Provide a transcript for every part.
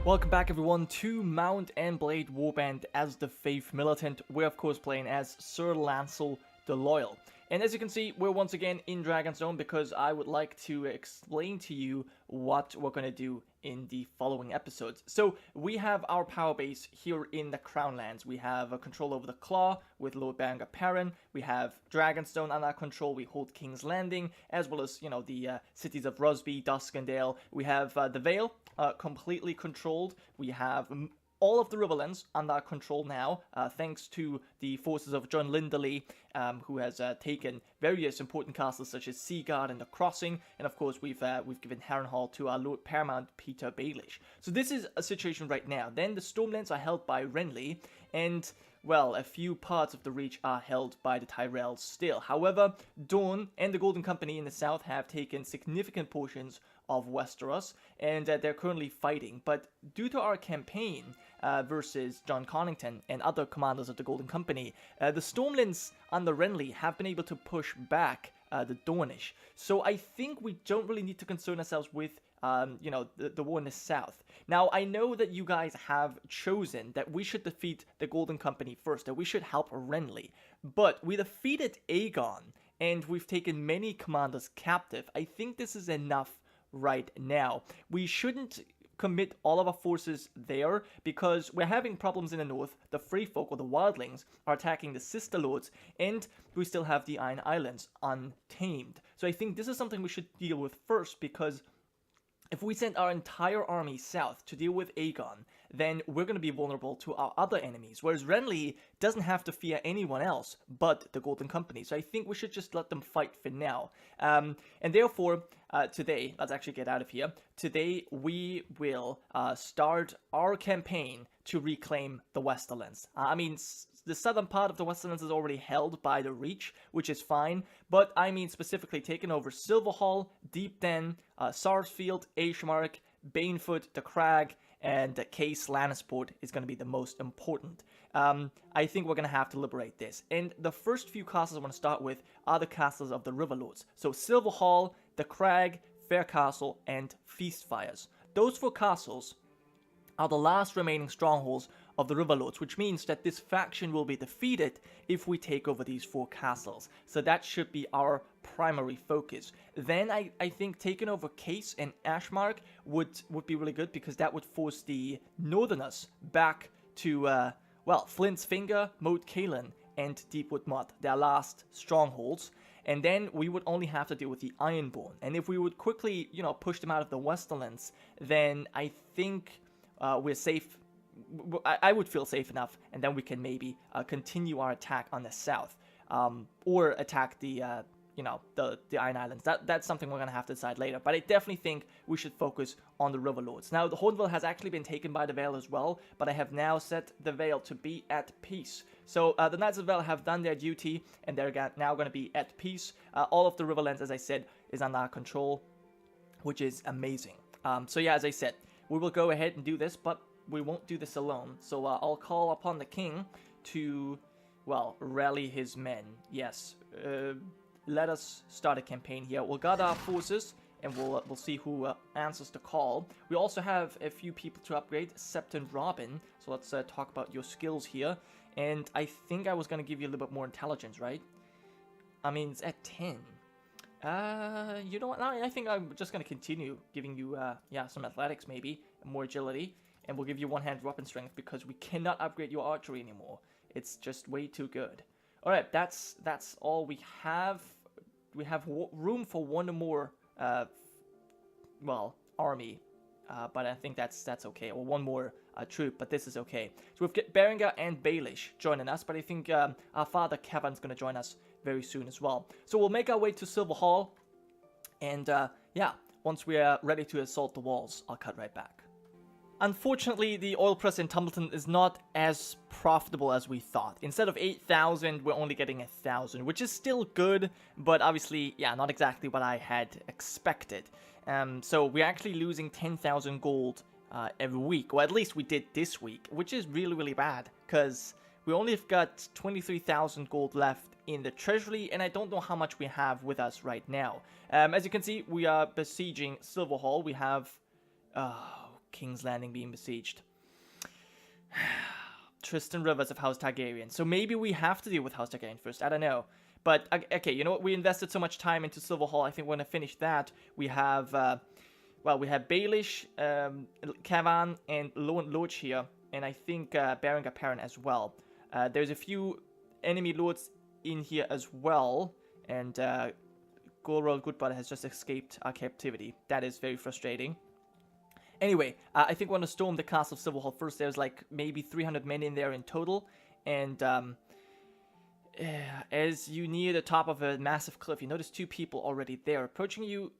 Welcome back everyone to Mount and Blade Warband as the Faith Militant. We're of course playing as Sir Lancel the Loyal. And as you can see, we're once again in Dragonstone because I would like to explain to you what we're going to do in the following episodes. So we have our power base here in the Crown Lands. We have a control over the Claw with Lord Baron Perrin. We have Dragonstone under our control. We hold King's Landing, as well as, you know, the cities of Rusby, Duskendale. We have the Vale completely controlled. We have all of the Riverlands under our control now, thanks to the forces of John Linderley, who has taken various important castles such as Seaguard and the Crossing, and of course we've given Harrenhal to our Lord Paramount Petyr Baelish. So this is a situation right now. Then the Stormlands are held by Renly, and well, a few parts of the Reach are held by the Tyrells still. However, Dawn and the Golden Company in the south have taken significant portions of Westeros, and they're currently fighting. But due to our campaign versus John Connington and other commanders of the Golden Company, the Stormlands under Renly have been able to push back the Dornish. So I think we don't really need to concern ourselves with you know, the war in the south. Now, I know that you guys have chosen that we should defeat the Golden Company first, that we should help Renly. But we defeated Aegon, and we've taken many commanders captive. I think this is enough right now. We shouldn't commit all of our forces there because we're having problems in the north. The Free Folk, or the Wildlings, are attacking the Sister Lords, and we still have the Iron Islands untamed. So I think this is something we should deal with first, because if we send our entire army south to deal with Aegon, then we're going to be vulnerable to our other enemies, whereas Renly doesn't have to fear anyone else but the Golden Company. So I think we should just let them fight for now. And therefore, today, let's actually get out of here. Today, we will start our campaign to reclaim the Westerlands. I mean, the southern part of the Westerlands is already held by the Reach, which is fine, but I mean specifically taking over Silverhall, Deepden, Sarsfield, Ashmark, Banefoot, the Crag, and Case Lannisport is going to be the most important. I think we're going to have to liberate this. And the first few castles I want to start with are the castles of the Riverlords. So Silverhall, the Crag, Faircastle, and Feastfires. Those four castles are the last remaining strongholds of the Riverlords, which means that this faction will be defeated if we take over these four castles. So that should be our primary focus. Then I think taking over Case and Ashmark would be really good, because that would force the Northerners back to, well, Flint's Finger, Moat Cailin, and Deepwood Mud, their last strongholds. And then we would only have to deal with the Ironborn. And if we would quickly, you know, push them out of the Westerlands, then I think we're safe. I would feel safe enough, and then we can maybe continue our attack on the south, or attack the you know, the Iron Islands. That's something we're gonna have to decide later. But I definitely think we should focus on the Riverlords. Now, the Hornville has actually been taken by the Vale as well, but I have now set the Vale to be at peace. So the Knights of the Vale have done their duty, and they're now going to be at peace. All of the Riverlands, as I said, is under our control, which is amazing. So yeah, as I said, we will go ahead and do this, but we won't do this alone. So I'll call upon the king to, well, rally his men. Yes, let us start a campaign here. We'll gather our forces, and we'll see who answers the call. We also have a few people to upgrade, Septon Robin. So let's talk about your skills here. And I think I was going to give you a little bit more intelligence, right? I mean, it's at 10. You know what? I think I'm just going to continue giving you, yeah, some athletics maybe, more agility. And we'll give you one-hand weapon strength, because we cannot upgrade your archery anymore. It's just way too good. All right, that's all we have. We have room for one more, well, army, but I think that's okay. Or one more troop, but this is okay. So we've got Berengar and Baelish joining us, but I think our father Kevin's going to join us very soon as well. So we'll make our way to Silverhall, and yeah, once we are ready to assault the walls, I'll cut right back. Unfortunately, the oil press in Tumbleton is not as profitable as we thought. Instead of 8,000, we're only getting 1,000, which is still good, but obviously, yeah, not exactly what I had expected. So we're actually losing 10,000 gold every week, or at least we did this week, which is really, really bad, because we only have got 23,000 gold left in the treasury, and I don't know how much we have with us right now. As you can see, we are besieging Silverhall. We have... King's Landing being besieged. Tristan Rivers of House Targaryen. So maybe we have to deal with House Targaryen first. I don't know. But, okay, you know what? We invested so much time into Silverhall. I think we're going to finish that. We have, well, we have Baelish, Cavan, and Loch here. And I think Berengar Perrin as well. There's a few enemy lords in here as well. And Gorrel Goodbud has just escaped our captivity. That is very frustrating. Anyway, I think we're going to storm the castle of Silverhall first. There's like maybe 300 men in there in total. And as you near the top of a massive cliff, you notice two people already there. Approaching you,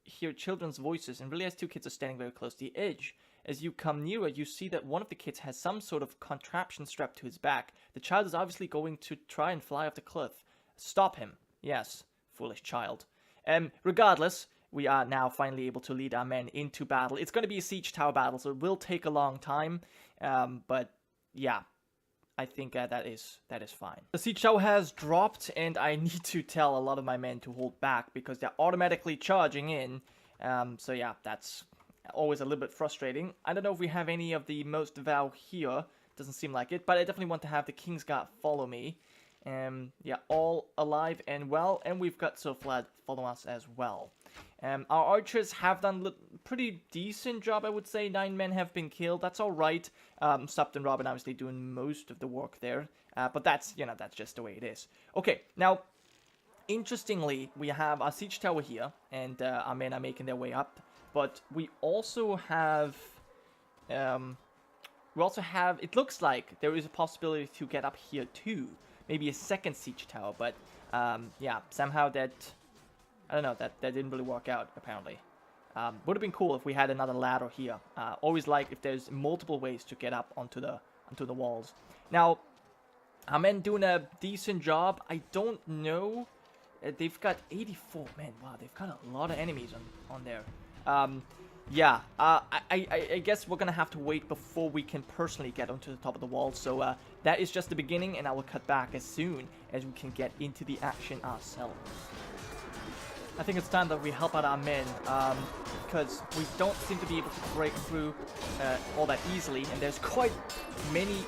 hear children's voices, and realize two kids are standing very close to the edge. As you come nearer, you see that one of the kids has some sort of contraption strapped to his back. The child is obviously going to try and fly off the cliff. Stop him. Yes, foolish child. Regardless, we are now finally able to lead our men into battle. It's going to be a siege tower battle, so it will take a long time. But yeah, I think that is fine. The siege tower has dropped, and I need to tell a lot of my men to hold back because they're automatically charging in. So yeah, that's always a little bit frustrating. I don't know if we have any of the most Devout here. Doesn't seem like it, but I definitely want to have the Kingsguard follow me. Yeah, all alive and well, and we've got Sir Vlad follow us as well. Our archers have done a pretty decent job, I would say. 9 men have been killed. That's all right. Septon Robin obviously doing most of the work there, but that's, you know, that's just the way it is. Okay, now, interestingly, we have our siege tower here, and our men are making their way up. But we also have, it looks like there is a possibility to get up here too. Maybe a second siege tower, but yeah, somehow that, I don't know, that didn't really work out, apparently. Would have been cool if we had another ladder here. Always like if there's multiple ways to get up onto the walls. Now, our men doing a decent job. I don't know. They've got 84 men. Wow, they've got a lot of enemies on there. Yeah, I guess we're gonna have to wait before we can personally get onto the top of the wall. So that is just the beginning, and I will cut back as soon as we can get into the action ourselves. I think it's time that we help out our men, because we don't seem to be able to break through all that easily, and there's quite many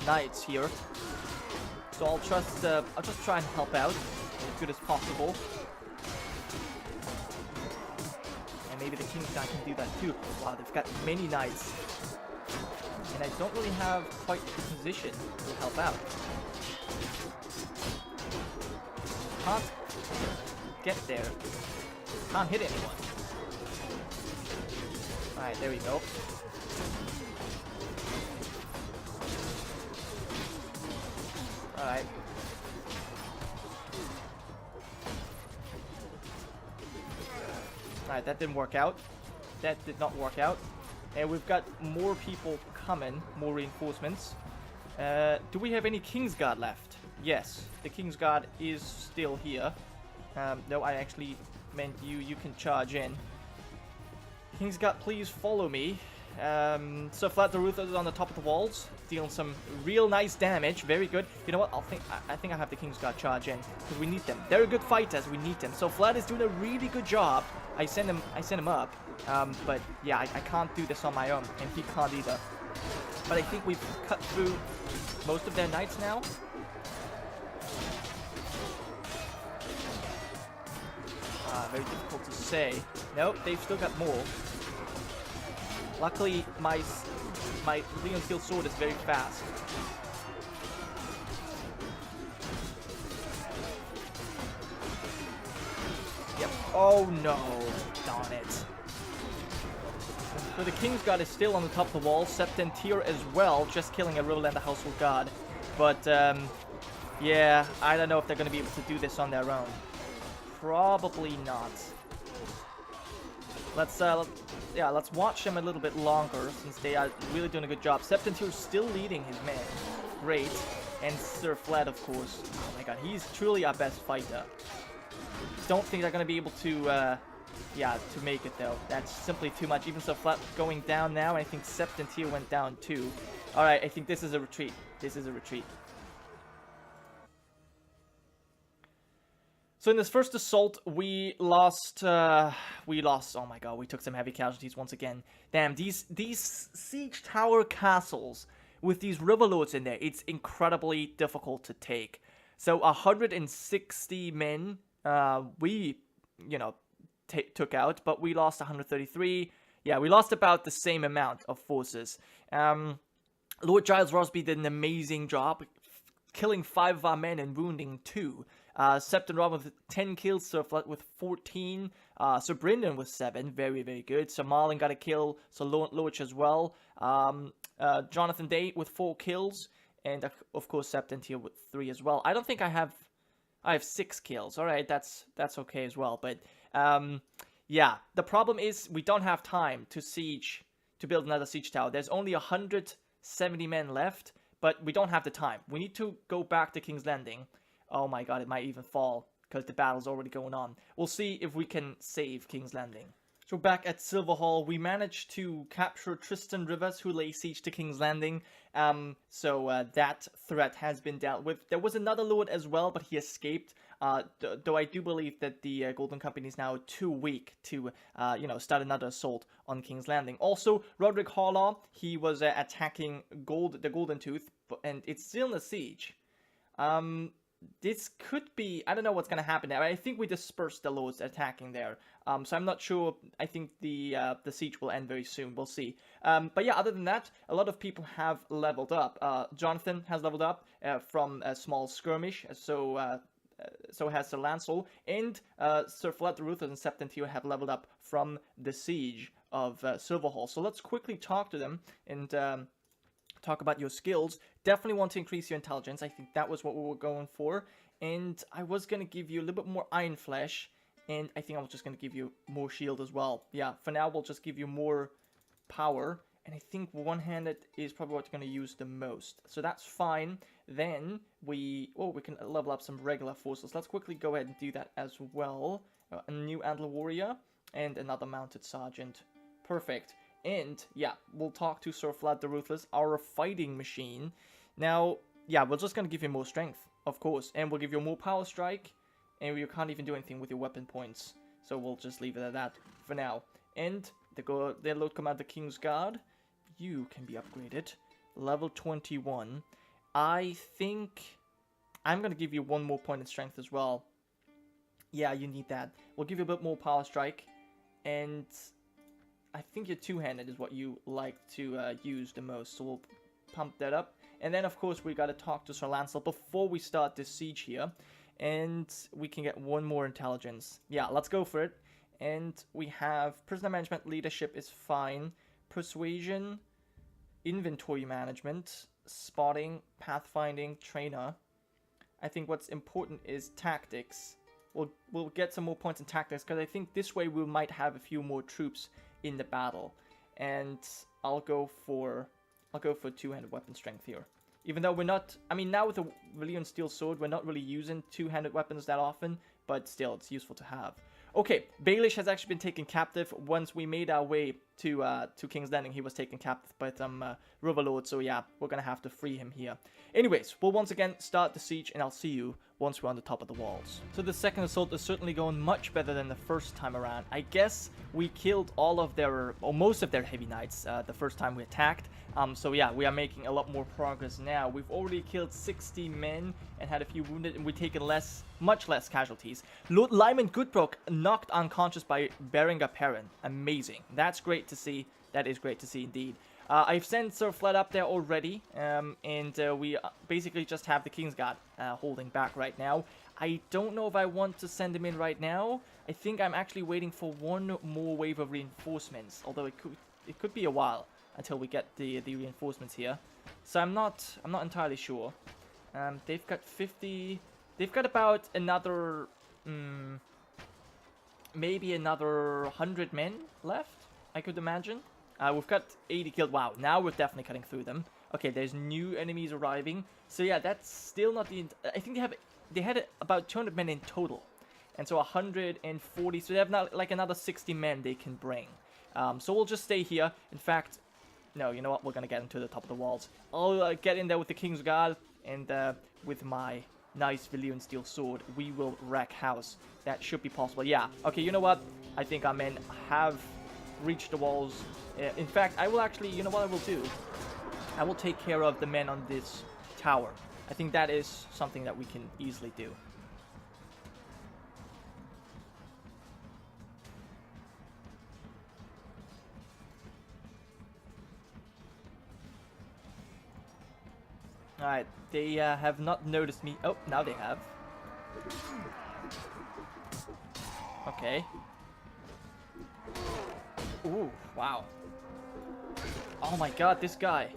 knights here. So I'll just try and help out as good as possible. And maybe the King's guy can do that too. Wow, they've got many knights. And I don't really have quite the position to help out. Can't get there. Can't hit anyone. Alright, there we go. Alright. Alright, that didn't work out. That did not work out. And we've got more people coming, more reinforcements. Do we have any Kingsguard left? Yes, the Kingsguard is still here. No, I actually meant you can charge in. Kingsguard, please follow me. So Vlad the Ruthless is on the top of the walls, dealing some real nice damage. Very good. You know what? I think I have the Kingsguard charge in because we need them. They're good fighters. We need them. So Vlad is doing a really good job. I send him up. But yeah, I can't do this on my own, and he can't either. But I think we've cut through most of their knights now. Very difficult to say. Nope, they've still got more. Luckily, my Leon Steel Sword is very fast. Yep. Oh no! Darn it. So the Kingsguard is still on the top of the wall. Septon Petyr as well, just killing a Riverland Household Guard. But yeah, I don't know if they're going to be able to do this on their own. Probably not. Let's watch them a little bit longer since they are really doing a good job. Septon Petyr still leading his men. Great. And Sir Vlad, of course. Oh my god, he's truly our best fighter. Don't think they're going to be able to, to make it though. That's simply too much. Even Sir Vlad going down now, I think Septon Petyr went down too. Alright, I think this is a retreat. This is a retreat. So in this first assault, we lost, oh my god, we took some heavy casualties once again. Damn, these siege tower castles with these Riverlords in there, it's incredibly difficult to take. So 160 men, we, you know, took out, but we lost 133. Yeah, we lost about the same amount of forces. Lord Giles Rosby did an amazing job, killing 5 of our men and wounding 2. Septon Rob with 10 kills, Sir Vlad with 14, Sir Brynden with 7, very, very good. Sir Marlin got a kill, Sir Loach as well. Jonathan Day with 4 kills, and of course Septon here with 3 as well. I don't think I have 6 kills. Alright, that's okay as well, but yeah, the problem is we don't have time to build another siege tower. There's only 170 men left, but we don't have the time. We need to go back to King's Landing. Oh my god, it might even fall, because the battle's already going on. We'll see if we can save King's Landing. So back at Silverhall, we managed to capture Tristan Rivers, who lay siege to King's Landing. So that threat has been dealt with. There was another lord as well, but he escaped. Though I do believe that the Golden Company is now too weak to, start another assault on King's Landing. Also, Roderick Harlaw, he was attacking the Golden Tooth, and it's still in a siege. This could be, I don't know what's going to happen there. I think we dispersed the lords attacking there. So I'm not sure. I think the siege will end very soon. We'll see. But yeah, other than that, a lot of people have leveled up. Jonathan has leveled up from a small skirmish. So has Sir Lancel. And Sir Vlad the Ruthless and Septon have leveled up from the siege of Silverhall. So let's quickly talk to them and talk about your skills. Definitely want to increase your intelligence. I think that was what we were going for. And I was going to give you a little bit more Iron Flesh. And I think I was just going to give you more shield as well. Yeah, for now we'll just give you more power. And I think one-handed is probably what you're going to use the most. So that's fine. Then we can level up some regular forces. Let's quickly go ahead and do that as well. A new Antler Warrior and another Mounted Sergeant. Perfect. And, yeah, we'll talk to Sir Vlad the Ruthless, our fighting machine. Now, yeah, we're just going to give you more strength, of course. And we'll give you more power strike. And you can't even do anything with your weapon points. So we'll just leave it at that for now. And the Lord Commander King's Guard, you can be upgraded. Level 21. I think I'm going to give you 1 more point in strength as well. Yeah, you need that. We'll give you a bit more power strike. And I think your two-handed is what you like to use the most, so we'll pump that up. And then, of course, we got to talk to Sir Lancel before we start this siege here, and we can get 1 more intelligence. Yeah, let's go for it. And we have prisoner management, leadership is fine, persuasion, inventory management, spotting, pathfinding, trainer. I think what's important is tactics. We'll get some more points in tactics, because I think this way we might have a few more troops in the battle. And I'll go for two-handed weapon strength here. Even though we're not, I mean, now with the Valyrian Steel Sword, we're not really using two-handed weapons that often, but still, it's useful to have. Okay, Baelish has actually been taken captive. Once we made our way to King's Landing, he was taken captive by some Riverlords, so yeah, we're gonna have to free him here. Anyways, we'll once again start the siege, and I'll see you once we're on the top of the walls. So the second assault is certainly going much better than the first time around. I guess we killed all of their, or most of their heavy knights the first time we attacked. So yeah, we are making a lot more progress now. We've already killed 60 men and had a few wounded, and we've taken much less casualties. Lord Lyman Goodbrook knocked unconscious by Berengar Perrin. Amazing. That's great to see. That is great to see indeed. I've sent Sir Vlad up there already, and we basically just have the Kingsguard holding back right now. I don't know if I want to send him in right now. I think I'm actually waiting for 1 more wave of reinforcements, although it could be a while until we get the reinforcements here. So I'm not entirely sure. They've got 50. They've got about another maybe another 100 men left, I could imagine. We've got 80 killed. Wow, now we're definitely cutting through them. Okay, there's new enemies arriving. So yeah, that's still not the... I think they had about 200 men in total. And so 140... So they have now like another 60 men they can bring. So we'll just stay here. In fact, no, you know what? We're going to get into the top of the walls. I'll get in there with the King's Guard and with my nice Valyrian steel sword, we will wreck house. That should be possible. Yeah. Okay, you know what? I think our men have reached the walls. In fact, I will actually, you know what I will do? I will take care of the men on this tower. I think that is something that we can easily do. Alright, they have not noticed me. Oh, now they have. Okay. Ooh, wow. Oh my god, this guy.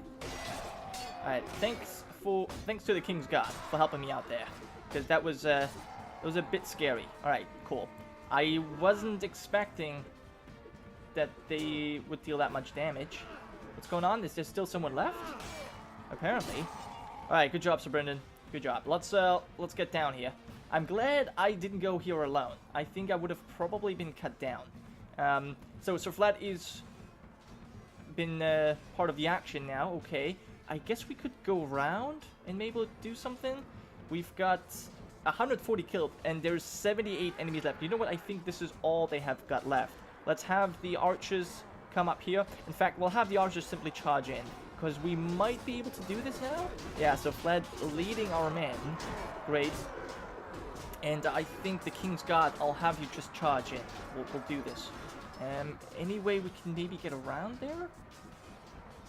Alright, thanks to the King's Guard for helping me out there. Because that was a bit scary. Alright, cool. I wasn't expecting that they would deal that much damage. What's going on? Is there still someone left? Apparently. Alright, good job, Sir Brendan. Good job. Let's get down here. I'm glad I didn't go here alone. I think I would have probably been cut down. So Sir Vlad is been part of the action now. Okay. I guess we could go around and maybe do something. We've got 140 killed, and there's 78 enemies left. You know what? I think this is all they have got left. Let's have the archers come up here. In fact, we'll have the archers simply charge in, because we might be able to do this now. Yeah, so Vlad leading our men. Great. And I think the King's Guard, I'll have you just charge in. We'll do this. Any way we can maybe get around there?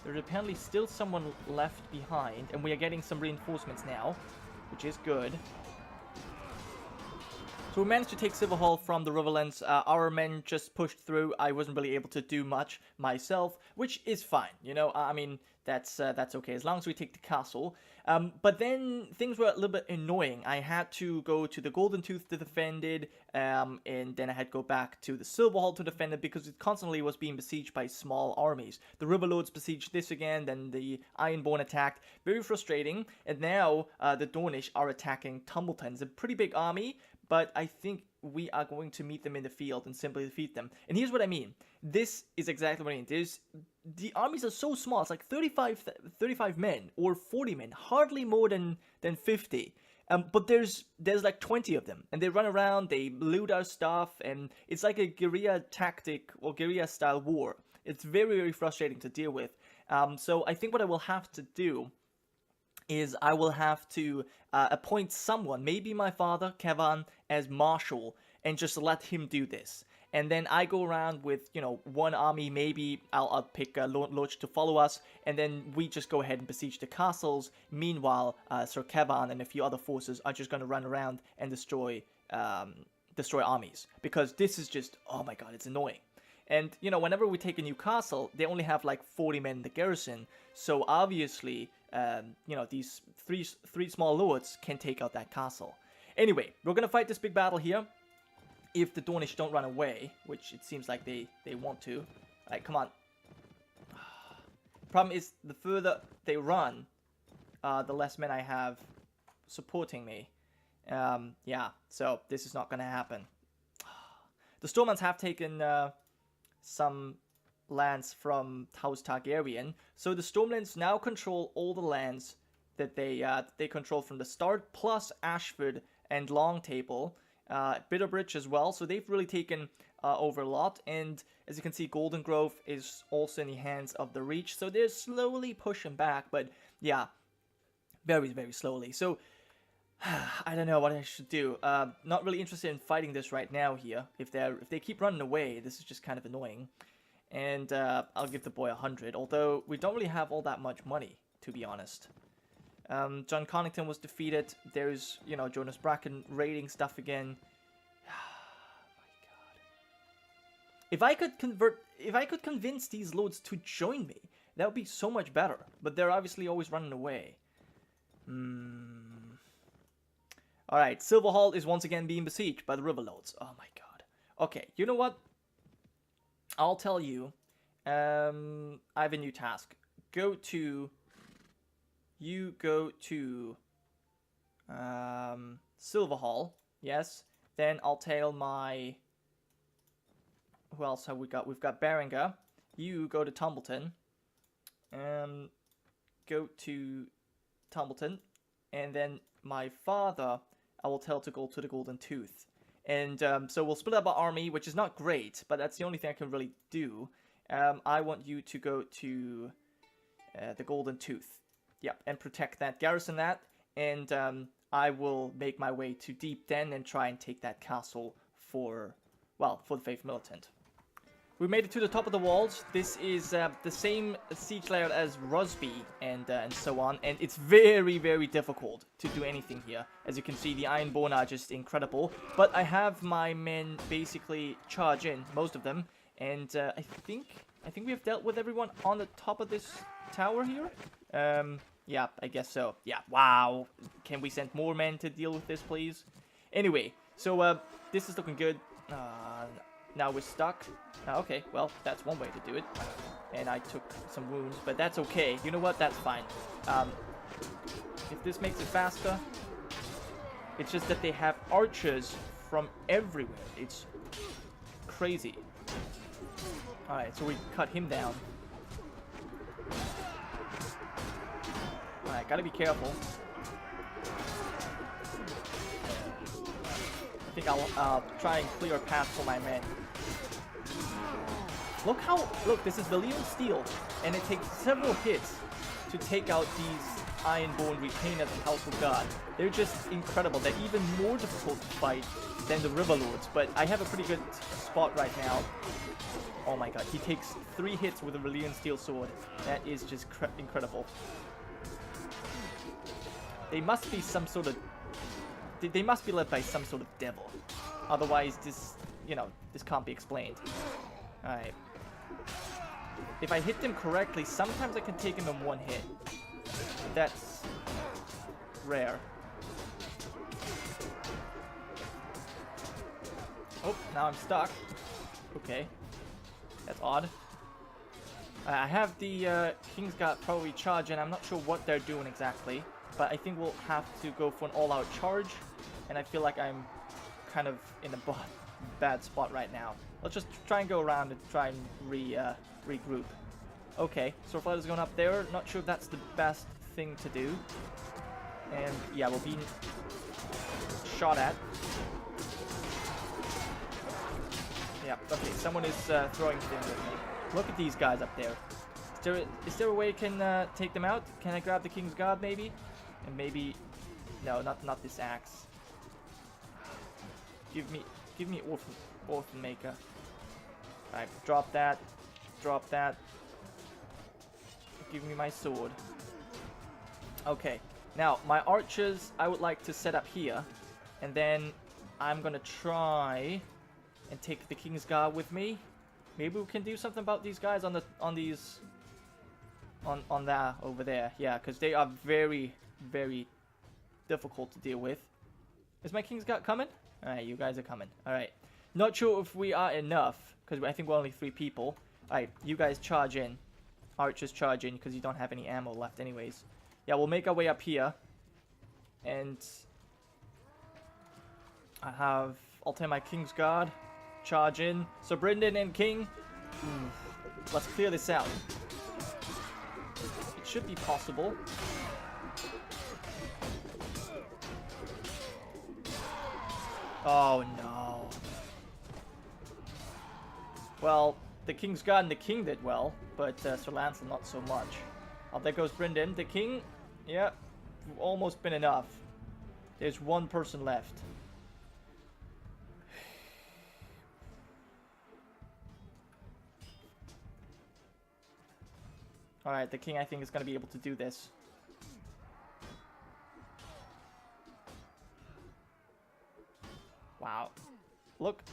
There's apparently still someone left behind, and we are getting some reinforcements now, which is good. So we managed to take Silverhall from the Riverlands. Our men just pushed through. I wasn't really able to do much myself, which is fine. You know, I mean, that's okay as long as we take the castle. But then things were a little bit annoying. I had to go to the Golden Tooth to defend it, and then I had to go back to the Silverhall to defend it because it constantly was being besieged by small armies. The Riverlords besieged this again, then the Ironborn attacked. Very frustrating. And now the Dornish are attacking Tumbleton. It's a pretty big army, but I think we are going to meet them in the field and simply defeat them. And here's what I mean. This is exactly what I mean. The armies are so small. It's like 35 men or 40 men, hardly more than 50. But there's like 20 of them, and they run around, they loot our stuff, and it's like a guerrilla tactic or guerrilla style war. It's very, very frustrating to deal with. So I think what I will have to do is I will have to appoint someone, maybe my father, Kevan, as Marshal, and just let him do this. And then I go around with, you know, one army, maybe I'll pick Loach to follow us, and then we just go ahead and besiege the castles. Meanwhile, Sir Kevan and a few other forces are just going to run around and destroy armies. Because this is just, oh my god, it's annoying. And, you know, whenever we take a new castle, they only have like 40 men in the garrison. So obviously, you know, these three small lords can take out that castle. Anyway, we're going to fight this big battle here. If the Dornish don't run away, which it seems like they want to. Alright, come on. Problem is, the further they run, the less men I have supporting me. Yeah, so this is not going to happen. The Stormlands have taken some lands from House Targaryen, so the Stormlands now control all the lands that they control from the start, plus Ashford and Longtable. Bitterbridge as well, so they've really taken over a lot, and as you can see, Golden Grove is also in the hands of the Reach, so they're slowly pushing back, but yeah, very, very slowly. So I don't know what I should do. Not really interested in fighting this right now here. If they keep running away, this is just kind of annoying. And I'll give the boy 100, although we don't really have all that much money, to be honest. John Connington was defeated. There's, you know, Jonas Bracken raiding stuff again. My god. If I could convince these lords to join me, that would be so much better. But they're obviously always running away. Alright, Silverhall is once again being besieged by the Riverlords. Oh my god. Okay, you know what? I'll tell you. I have a new task. You go to Silverhall, yes. Then I'll tell my... Who else have we got? We've got Berenger. You go to Tumbleton. Go to Tumbleton. and then my father, I will tell to go to the Golden Tooth. And so we'll split up our army, which is not great, but that's the only thing I can really do. I want you to go to the Golden Tooth. Yeah, and protect that, garrison that, and I will make my way to Deep Den and try and take that castle for, well, for the Faith Militant. We made it to the top of the walls. This is the same siege layout as Rusby and so on, and it's very, very difficult to do anything here. As you can see, the Ironborn are just incredible, but I have my men basically charge in, most of them, and I think we have dealt with everyone on the top of this tower here. Yeah, I guess so. Yeah, wow. Can we send more men to deal with this, please? Anyway, so this is looking good. Now we're stuck. Okay, well, that's one way to do it. And I took some wounds, but that's okay. You know what? That's fine. If this makes it faster, it's just that they have archers from everywhere. It's crazy. Alright, so we cut him down. Alright, gotta be careful. I think I'll try and clear a path for my men. Look, this is Valyrian steel, and it takes several hits to take out these Ironborn retainers and Household Guard. They're just incredible. They're even more difficult to fight than the Riverlords, but I have a pretty good spot right now. Oh my god, he takes 3 hits with a Valyrian steel sword. That is just incredible. They must be some sort of... They must be led by some sort of devil. Otherwise, this, you know, this can't be explained. Alright. If I hit them correctly, sometimes I can take him in one hit. That's rare. Oh, now I'm stuck. Okay. That's odd. I have the Kingsguard probably charge, and I'm not sure what they're doing exactly. But I think we'll have to go for an all-out charge. And I feel like I'm kind of in a bad spot right now. Let's just try and go around and try and regroup. Okay, so Vlad is going up there. Not sure if that's the best thing to do. And yeah, we're being shot at. Yeah, okay, someone is throwing things at me. Look at these guys up there. Is there a way I can take them out? Can I grab the King's Guard maybe? And maybe... No, not this axe. Give me Orphan Maker. Alright, drop that. Drop that. Give me my sword. Okay. Now, my archers, I would like to set up here. And then I'm gonna try and take the King's Guard with me. Maybe we can do something about these guys on that over there. Yeah, because they are very, very difficult to deal with. Is my King's Guard coming? Alright, you guys are coming. Alright. Not sure if we are enough, because I think we're only 3 people. Alright, you guys charge in. Archers charge in, because you don't have any ammo left anyways. Yeah, we'll make our way up here. And I'll take my King's Guard. Charge in. So Brynden and King. Let's clear this out. It should be possible. Oh no. Well, the King's Guard and the King did well, but Sir Lancel not so much. Oh, there goes Brynden. The King, yeah, almost been enough. There's one person left. Alright, the King I think is going to be able to do this. Wow. Look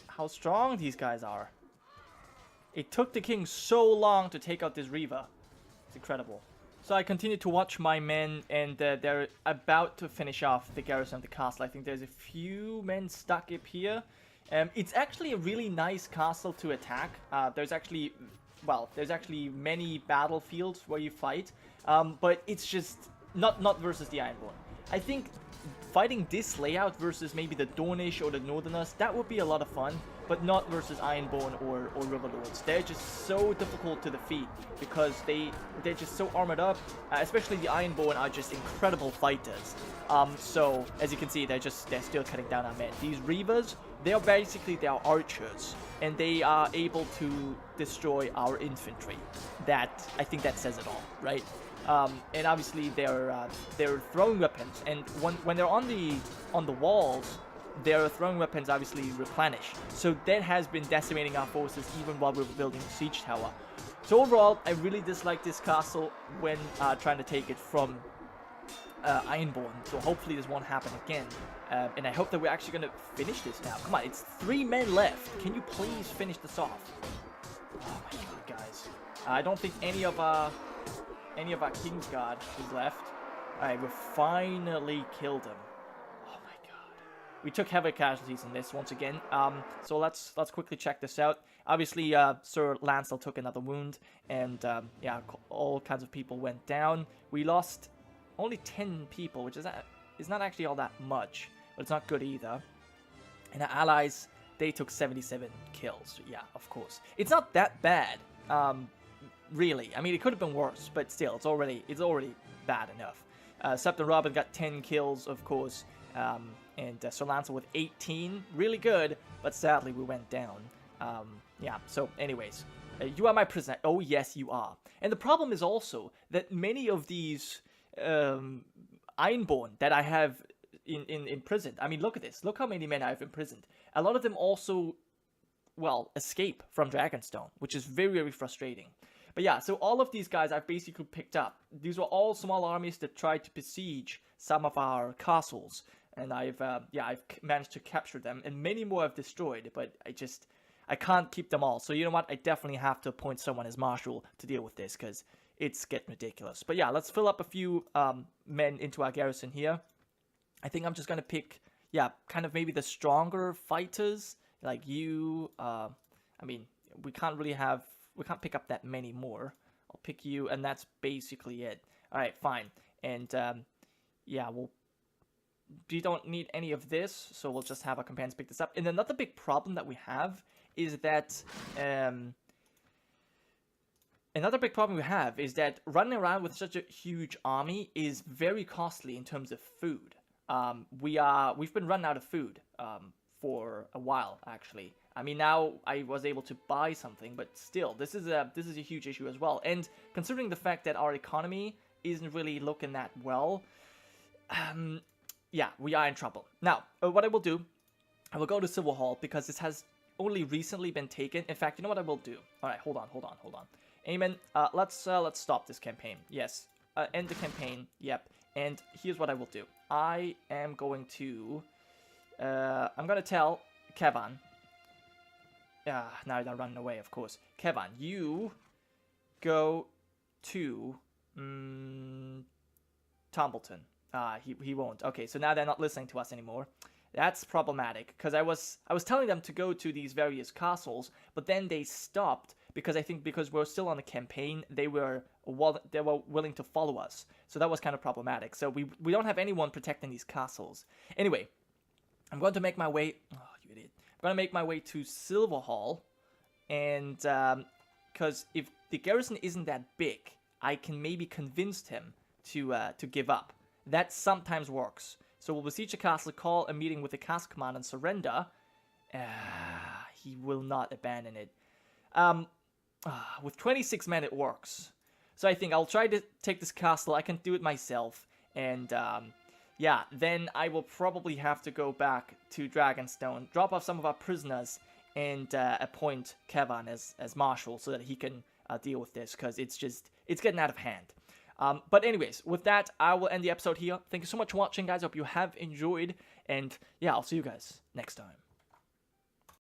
how strong these guys are. It took the King so long to take out this Reaver. It's incredible. So I continue to watch my men, and they're about to finish off the garrison of the castle. I think there's a few men stuck up here. It's actually a really nice castle to attack. There's actually many battlefields where you fight, but it's just not versus the Ironborn. I think fighting this layout versus maybe the Dornish or the Northerners, that would be a lot of fun. but not versus Ironborn or Riverlords. They're just so difficult to defeat because they're just so armored up. Especially the Ironborn are just incredible fighters. So as you can see, they're still cutting down our men. These Reavers, they're archers, and they are able to destroy our infantry. I think that says it all, right? And obviously they're throwing weapons, and when they're on the walls, their throwing weapons obviously replenish. So that has been decimating our forces even while we were building the siege tower. So overall, I really dislike this castle when trying to take it from Ironborn. So hopefully this won't happen again. And I hope that we're actually going to finish this now. Come on, it's 3 men left. Can you please finish this off? Oh my god, guys. I don't think any of our Kingsguard is left. Alright, we finally killed him. Oh my god. We took heavy casualties in this once again. So let's quickly check this out. Obviously, Sir Lancel took another wound, and yeah, all kinds of people went down. We lost only 10 people, which is not actually all that much, but it's not good either. And our allies, they took 77 kills. Yeah, of course. It's not that bad. Really, I mean, it could have been worse, but still, it's already bad enough. Septon Robin got 10 kills, of course, and Sir Lancel with 18, really good, but sadly we went down. Yeah, so anyways, you are my prisoner. Oh yes, you are. And the problem is also that many of these Ironborn that I have imprisoned, I mean, look at this, look how many men I have imprisoned. A lot of them also, well, escape from Dragonstone, which is very, very frustrating. But yeah, so all of these guys I've basically picked up. These were all small armies that tried to besiege some of our castles. And I've managed to capture them. And many more I've destroyed, but I can't keep them all. So you know what? I definitely have to appoint someone as Marshal to deal with this, because it's getting ridiculous. But yeah, let's fill up a few men into our garrison here. I think I'm just going to pick, yeah, kind of maybe the stronger fighters. Like you, I mean, we can't pick up that many more. I'll pick you, and that's basically it. Alright, fine. And, yeah, we don't need any of this, so we'll just have our companions pick this up. And another big problem that we have is that, running around with such a huge army is very costly in terms of food. We've been running out of food, for a while, actually. I mean, now I was able to buy something, but still, this is a huge issue as well. And considering the fact that our economy isn't really looking that well, yeah, we are in trouble. Now, what I will do, I will go to Civil Hall, because this has only recently been taken. In fact, you know what I will do? All right, hold on. Aemon, let's stop this campaign. Yes, end the campaign. Yep. And here's what I will do. I am going to, I'm going to tell Kevan. Now they're running away, of course. Kevan, you go to Tumbleton. He won't. Okay, so now they're not listening to us anymore. That's problematic, because I was telling them to go to these various castles, but then they stopped because I think because we're still on the campaign, they were willing to follow us. So that was kind of problematic. So we don't have anyone protecting these castles. Anyway, I'm going to make my way. Oh, you idiot! I'm going to make my way to Silver Hall, and because if the garrison isn't that big, I can maybe convince him to give up. That sometimes works. So we'll besiege a castle, call a meeting with the castle command, and surrender. He will not abandon it. With 26 men, it works. So I think I'll try to take this castle. I can do it myself. And yeah, then I will probably have to go back to Dragonstone, drop off some of our prisoners, and appoint Kevan as Marshal so that he can deal with this, because it's getting out of hand. But anyways, with that, I will end the episode here. Thank you so much for watching, guys. I hope you have enjoyed. And yeah, I'll see you guys next time.